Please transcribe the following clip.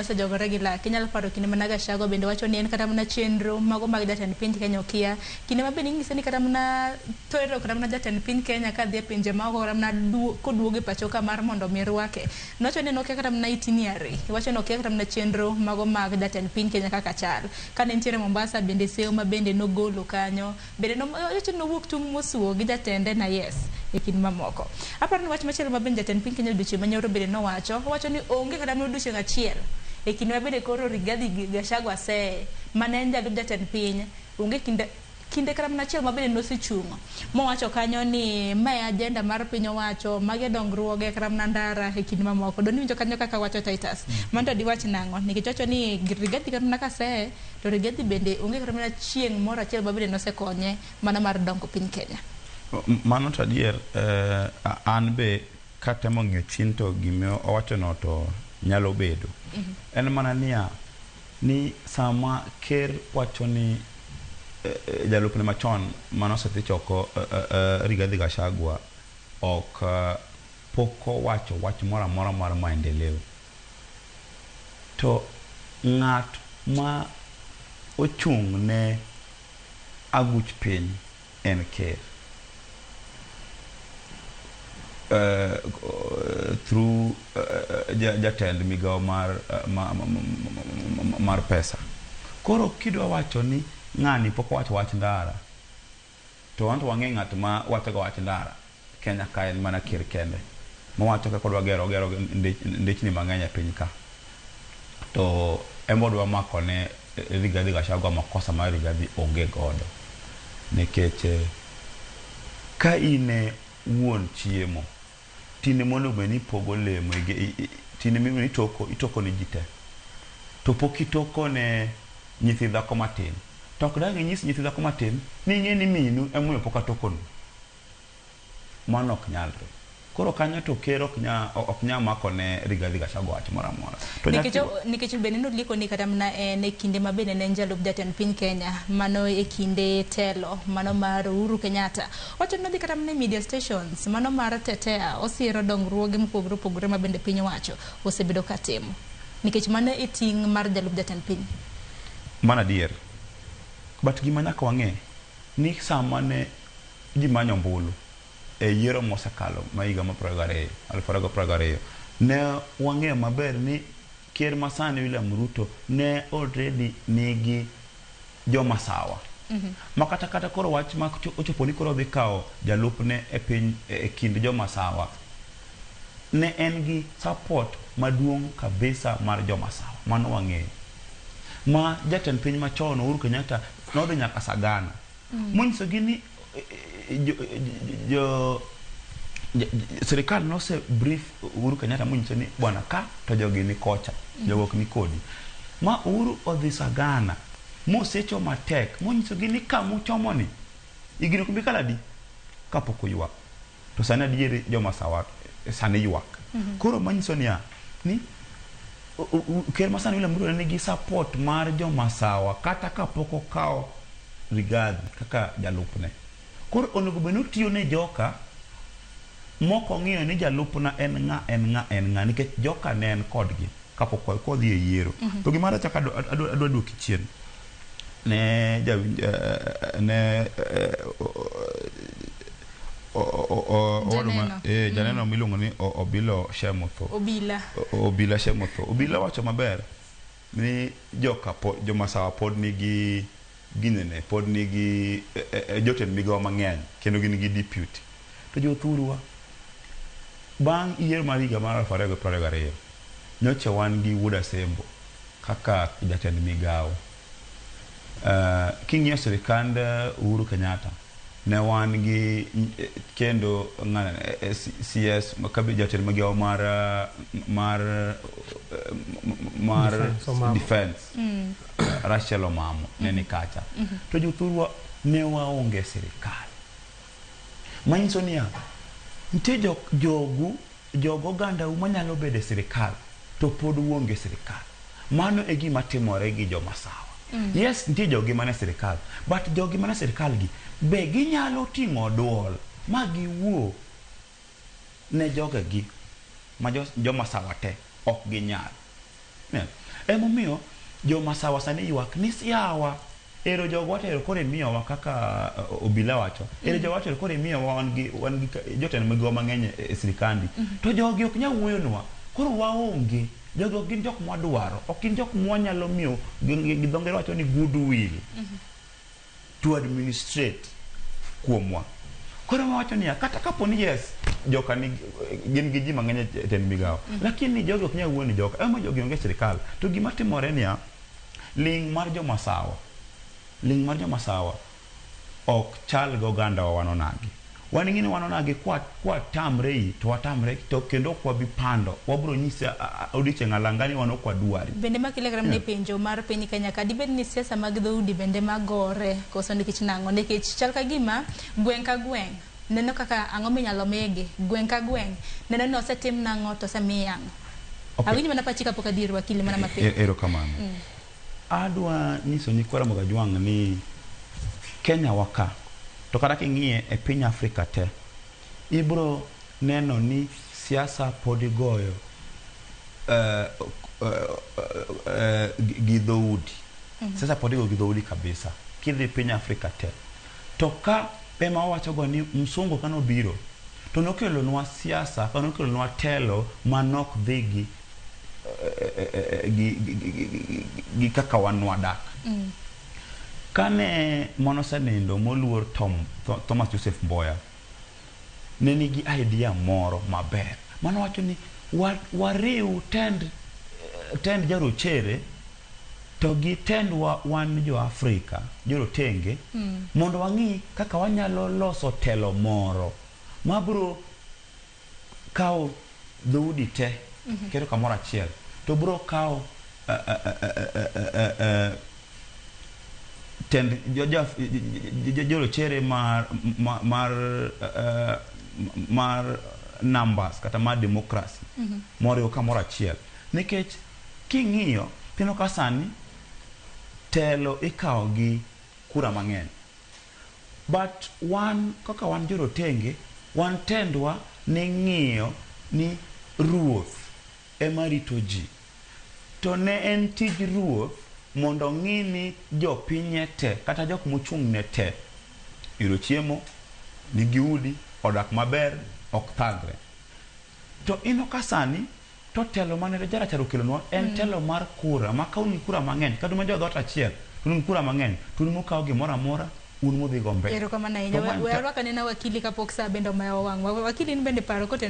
nosejogore gi lak. Inyalo paro kinde mana Gachagua bende wacho ni en kata mana chenro mago mag jatend piny Kenya okia. Kinde ma bende ing'ise ni kata mana tero kata mana jatend piny Kenya ka dhi e pinje maoko kata mana koduogo e pacho ka mar mondo mi rwake. Nowacho ni nokia kata mana itinerary. Wacho nokia kata mana chenro mago mag jatend piny Kenya kaka chal. Kane nitiere Mombasa bende seyo ma bende nogolo kanyo. Bende wacho nowuok tung' mosuo gi jatende na yes e kind mamoko. Aparo ni wach machielo ma bende jatend piny Kenya odiochieng' manyoro bende nowacho ni onge kata mana odiochieng' achiel e kinde ma bende koro Rigathi Gachagua mane en jalup jatend piny onge kinde kata mana achiel ma bende nosechung' mowacho kanyo ni mae agenda mar piny owacho mage dongruoge kata mana ndara e kinde mamoko. Doni winjo kanyo kaka wacho Titus. Manto diwach nang'o nikech wacho ni Rigathi kata mana kase to Rigathi bende onge kata mana chieng' moro achiel ma bende nosekonye mana mar dongo piny Kenya. Mano to adier an be katemo ng'iyo chien to gima owacho no to nyalo bedo. En mana niya ni sama ker wacho ni jalupne machon mano osedhi choko Rigathi Gachagua ok poko wacho wach moro amora mar maendeleo, to ng'at ma ochung' ne aguch piny en ker through jatend migao mar pesa. Koro kidwa wacho ni ng'ani pok wacho wach ndara to wanto wang'e ng'at ma wacho wach ndara Kenya ka en mana ker kende ma wacho ka kodwa gero ndechni mang'eny e piny ka, to embodwa mako ne Rigathi Gachagua makosa mar Rigathi onge godo nikech ka ine wuon chiemo tine mondo beni pogo lemo tine mimi itoko ni jite to pok itoko ne nyithi dhako matin to ok dang' inyis nyithi dhako matin ni ing'e ni minu emomiyo pok atokonu. Mano ok nyalre. Koro kanyo to ker ok nya mako ne Rigathi Gachagua wach moro amora. Nikech bende nolieko ni kata mana e kinde ma bende ne jalup jatend piny Kenya mano e kinde telo mano mar Uhuru Kenyatta wacho ni nodhi kata mana media stations mano mar tetea osiero dongruoge mopogore opogore ma bende piny wacho osebedo ka timo nikech mano e ting' mar jalup jatend piny. Mana dier. But gima nyaka wang'e ni sama ne ji manyo ombulu e yiero mosekalo ma higa ma 2022 ne wang'e maber ni ker masani William Ruto ne already nigi joma sawa. Makata koro wach ma ochopo ni koro dhi kawo jalupne e piny e kind joma sawa ne en gi support maduong' kabisa mar joma sawa. Mano wang'e ma jatend piny machon Uhuru Kenyatta nodhi nyaka Sagana monyiso gi ni serikal nose brief Uhuru Kenyatta monyiso ni bwana ka to jogi ni kocha jogok ni kodi ma Uhuru odhi Sagana mosecho matek monyiso gi ni kamuchomo ni igino kumbi kaladi kapoko ywak to sana diere joma sawa sani ywak. Koro manyiso ni ker masani William Ruto nigi support mar joma sawa kata kapoko kao Rigathi kaka jalupne. Koro onego beno tiyo ne joka moko ng'iyo ni jalupna en ng'a nikech joka ne en kodgi kapoko kodhi e yiero. To gimara chaka adwa duoki chien ne janeno miluongo ni Obila Shemotho. Obila wacho maber ni joma sawa pod nigi ginene pod nigi jotend migao mang'eny kendo gin gi deputy to jothurwa bang' yiero mar higa mar 2022 nyocha wan gi Wuod Asembo kaka jatend migao. King'iyo sirikand Uhuru Kenyatta ne wan gi kendo CS makabe jatend migao mar defense Rachel Omamo neni kacha to jothurwa ne waonge sirikal. Manyiso niya nitie jogo ganda manyalo bede sirikal to pod uonge sirikal. Mano e gima timore gi joma sawa. Yes, nitie jogi mane sirikal, but jogi mane sirikal gi be ginyalo ting'o duol ma giwuo ne jogegi ma joma sawa te ok ginyal. Emomiyo jo masawa sani ywak ni siawa ero jogo watero kore miyowa kaka obila wacho ero jogo watero kore miyowa wan gi jotend migowa mang'eny e sirikandi to jogi ok nyal wuoyonwa koro waonge jogi ok gin jok mwadwaro ok gin jok mwanyalo miyo gi dho ngere wacho ni goodwill to administrate kuomwa koro wacho ni kata kapo ni yes joka ni gin gi ji mang'eny e tend migawo lakini jogi ok nyal wuoyo ni joka ema jogi onge sirikal to gima timore ni ling mar jo masawa ok chal go ganda wa wanonagi waningini wanonagi kwa tamre to watamre to kendo kwa bipando wabro nyisa odiche ngalangani wano kwa duari bende makile gram ne penjo mar piny Kenya ka dibed ni siasa mag dhoudi bende magore koso nikech nango nikech chal ka gima gweng ka gweng neno kaka ang'o minyalo mege gweng ka gweng neno no setim nango to semiyang awinji mana pachi kapok adier wakili mana mapiyo ero kamano adwa niso ni kwara Mogajwang ni Kenya waka to kata king'ie e piny Afrika te ibro neno ni siasa podigoyo gidhoudi siasa podigoyo gidhoudi kabisa kidhi piny Afrika te to ka ema wacho go ni msungu kano biro to nokelo nwa siasa kanokelo nwa telo manok dhigi gi kaka wanwa dak kane monosenindo moluor Thomas Joseph Mboya ne nigi idea moro maber mano wacho ni wariu tend jarochere to gi tendwa wan jo Afrika jorotenge mondo wang'i kaka wanyalo loso telo moro mabro kao dhoudi te kero kamoro achiel to bro kao tend jorochere mar numbers kata mar democracy moro kamoro achiel nikech king'iyo tino kasani telo ikao gi kura mang'eny but kaka wan jorotenge wan tendwa ni ng'iyo ni ruoth ema rito ji to ne en tij ruoth mondo ng'i ni jopinye te kata jok mochung' ne te yudo chiemo nigi udi odak maber ok thagre to ino kasani to telo mane jaracharo kelonwa en telo mar kura ma kauni kura mang'eny kata ma jodhot achiel tun kura mang'eny tun mokao gimoro amora un modhi gombe ero kama na hiyo wewe kanena wakili kapok sa bendo ma wang wakili ni bende paro kote